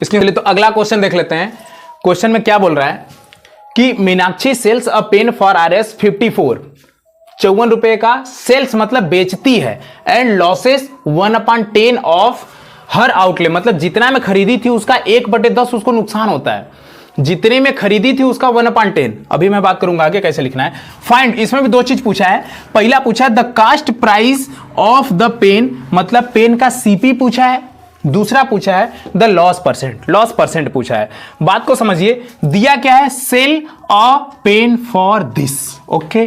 इसके लिए तो अगला क्वेश्चन देख लेते हैं। क्वेश्चन में क्या बोल रहा है कि Meenakshi sells a pen for Rs 54, 54 रुपए का सेल्स मतलब बेचती है, and loses 1/10 of her outlay, मतलब जितना में खरीदी थी उसका 1/10 उसको नुकसान होता है, जितने में खरीदी थी उसका 1/10। अभी मैं बात करूंगा आगे कैसे लिखना है। फाइंड, इसमें भी दो चीज पूछा है। पहला पूछा है the cost price of the pen, मतलब पेन का सीपी पूछा है। दूसरा पूछा है the loss percent, loss percent पूछा है। बात को समझिए, दिया क्या है, sell a pen for this. Okay,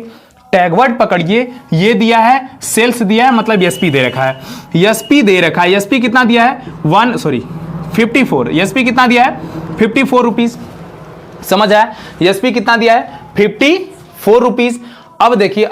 tag word पकड़िए, ये दिया है सेल्स दिया है, मतलब एसपी दे रखा है, एसपी दे रखा है। एसपी कितना दिया है 54, एसपी कितना दिया है 54 रुपीज, समझ आया। एसपी कितना दिया है 54 रुपीज। अब देखिए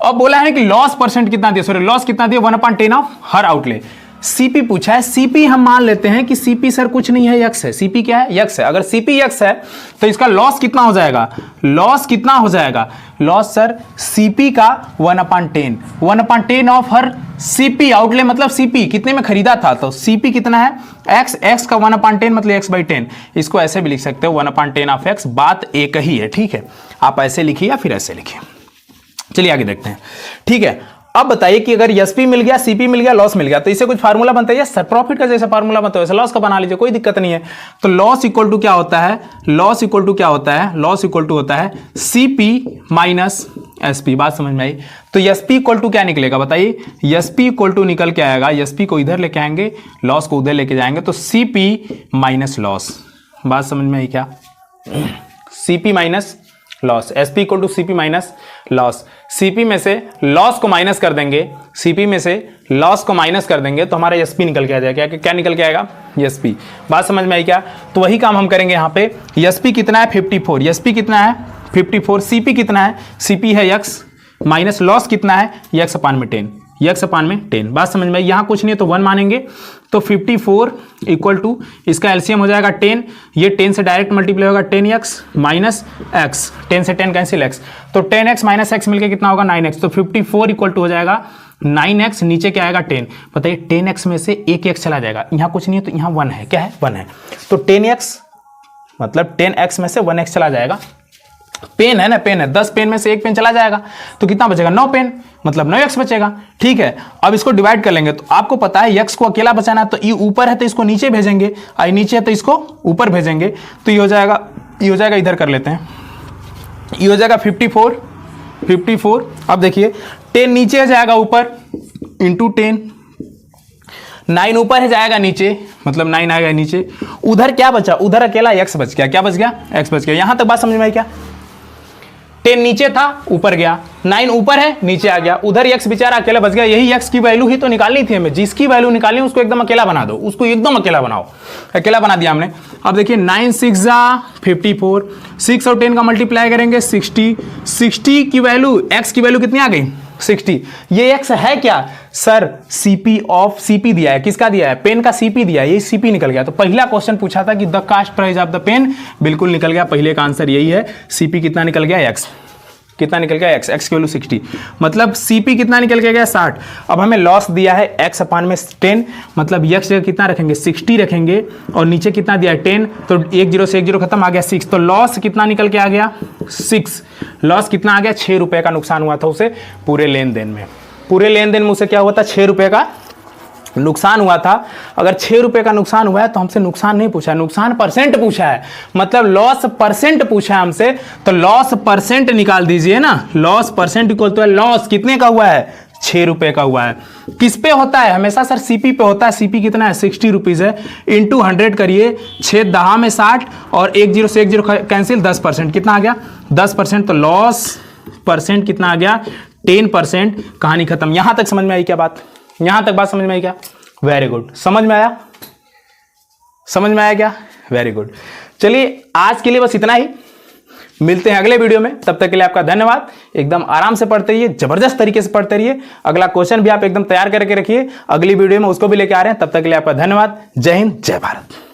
अब बोला है कि लॉस परसेंट कितना दिया, सॉरी लॉस कितना दिया 1/10 ऑफ हर आउटले। सीपी पूछा है, सीपी हम मान लेते हैं कि सीपी सर कुछ नहीं है, यक्स है। सीपी क्या है, यक्स है। अगर सीपी यक्स है तो इसका लॉस कितना हो जाएगा, लॉस कितना हो जाएगा, लॉस सर सीपी का 1/10 ऑफ हर सीपी आउटले, मतलब सीपी कितने में खरीदा था, तो सीपी कितना है एक्स, एक्स का 1/10 मतलब x/10। इसको ऐसे भी लिख सकते हो 1/10 ऑफ एक्स, बात एक ही है, ठीक है। आप ऐसे लिखिए या फिर ऐसे लिखिए। चलिए आगे देखते हैं, ठीक है। अब बताइए कि अगर एसपी मिल गया, सीपी मिल गया, लॉस मिल गया, तो इससे कुछ फार्मूला बनता है सर, प्रॉफिट का जैसा फार्मूला बनता है वैसे लॉस का बना लीजिए, कोई दिक्कत नहीं है। तो लॉस इक्वल टू क्या होता है, लॉस इक्वल टू क्या होता है, लॉस इक्वल टू होता है सीपी माइनस एसपी। बात समझ में आई। तो एसपी इक्वल टू क्या निकलेगा बताइए, एसपी इक्वल टू निकल के आएगा, एसपी को इधर लेके आएंगे, लॉस को उधर लेके जाएंगे, तो सीपी माइनस लॉस। बात समझ में आई क्या, CP minus loss, SP equal to CP minus loss. CP में से लॉस को माइनस कर देंगे, सीपी में से लॉस को माइनस कर देंगे तो हमारा एसपी निकल के आ जाएगा। क्या निकल के आएगा, एसपी। बात समझ में आई क्या। तो वही काम हम करेंगे यहाँ पे। एसपी कितना है 54, एसपी कितना है 54, सीपी कितना है, सीपी है एक्स, माइनस लॉस कितना है x/10, x/10। बात समझ में, यहाँ कुछ नहीं है तो 1 मानेंगे। तो 54 इक्वल टू इसका एलसीएम हो जाएगा 10, ये 10 से डायरेक्ट मल्टीप्लाई होगा 10x माइनस एक्स, 10 से 10 कैंसिल x, तो 10x माइनस एक्स मिलकर कितना होगा 9x। तो 54 इक्वल टू हो जाएगा 9x, नीचे क्या आएगा 10। बताइए 10x में से एक x चला जाएगा, यहाँ कुछ नहीं है तो यहाँ 1 है, क्या है 1 है। तो 10x मतलब 10x में से 1x चला जाएगा। पेन है ना, पेन है, 10 पेन में से एक पेन चला जाएगा तो कितना बचेगा 9 पेन, मतलब 9x बचेगा, ठीक है। अब इसको डिवाइड कर लेंगे, तो आपको पता है x को अकेला बचाना है, तो ये ऊपर है तो इसको नीचे भेजेंगे, और नीचे है तो इसको ऊपर भेजेंगे, तो ये हो जाएगा इधर कर लेते हैं, ये हो जाएगा 54। अब देखिए 10 नीचे जाएगा ऊपर इंटू 10, 9 ऊपर है जाएगा नीचे, मतलब 9 आएगा नीचे। उधर क्या बचा, उधर अकेला x बच गया, क्या बच गया, x बच गया। यहां तक बात समझ में आई क्या। 10 नीचे था ऊपर गया, 9 ऊपर है नीचे आ गया, उधर x बेचारा अकेला बच गया। यही x की वैल्यू ही तो निकालनी थी हमें, जिसकी वैल्यू निकालनी उसको एकदम अकेला बना दो, उसको एकदम अकेला बनाओ, अकेला बना दिया हमने। अब देखिए 9 6 54, 6 और 10 का मल्टीप्लाई करेंगे 60 की वैल्यू, x की वैल्यू कितनी आ गई 60। ये x है क्या सर, सीपी ऑफ सीपी दिया है, किसका दिया है, पेन का सीपी दिया है, ये सीपी निकल गया। तो पहला क्वेश्चन पूछा था कि the cost price of the pen, बिल्कुल निकल गया, पहले का आंसर यही है। सीपी कितना निकल गया x, कितना निकल गया x की वैल्यू 60, मतलब सीपी कितना निकल के गया 60। अब हमें लॉस दिया है x/10, मतलब x जगह कितना रखेंगे 60 रखेंगे, और नीचे कितना दिया है 10, तो 1 0 से 1 0 खत्म, आ गया 6। तो लॉस कितना निकल के आ गया 6, लॉस कितना आ गया 6 रुपए का नुकसान हुआ था उसे पूरे लेन देन में। पूरे लेन देन में उसे क्या हुआ था 6 रुपए का नुकसान हुआ था। अगर 6 रुपए का नुकसान हुआ है तो हमसे नुकसान नहीं पूछा है, नुकसान परसेंट पूछा है, मतलब लॉस परसेंट पूछा है हमसे। तो लॉस परसेंट निकाल दीजिए ना, loss percent equal to loss कितने का हुआ है 6 रुपए का हुआ है। किस पे होता है हमेशा सर, सीपी पे होता है। सीपी कितना है 60 रुपीज है, इंटू 100 करिए, 6 10 में 60 और 1 0 से 1 0 कैंसिल, 10%, कितना आ गया 10%। तो लॉस परसेंट कितना आ गया 10%। कहानी खत्म। यहां तक समझ में आई क्या बात, यहां तक बात समझ में आई क्या, वेरी गुड। समझ में आया, समझ में आया क्या, वेरी गुड। चलिए आज के लिए बस इतना ही, मिलते हैं अगले वीडियो में, तब तक के लिए आपका धन्यवाद। एकदम आराम से पढ़ते रहिए, जबरदस्त तरीके से पढ़ते रहिए। अगला क्वेश्चन भी आप एकदम तैयार करके रखिए, अगली वीडियो में उसको भी लेके आ रहे हैं। तब तक के लिए आपका धन्यवाद। जय हिंद, जय भारत।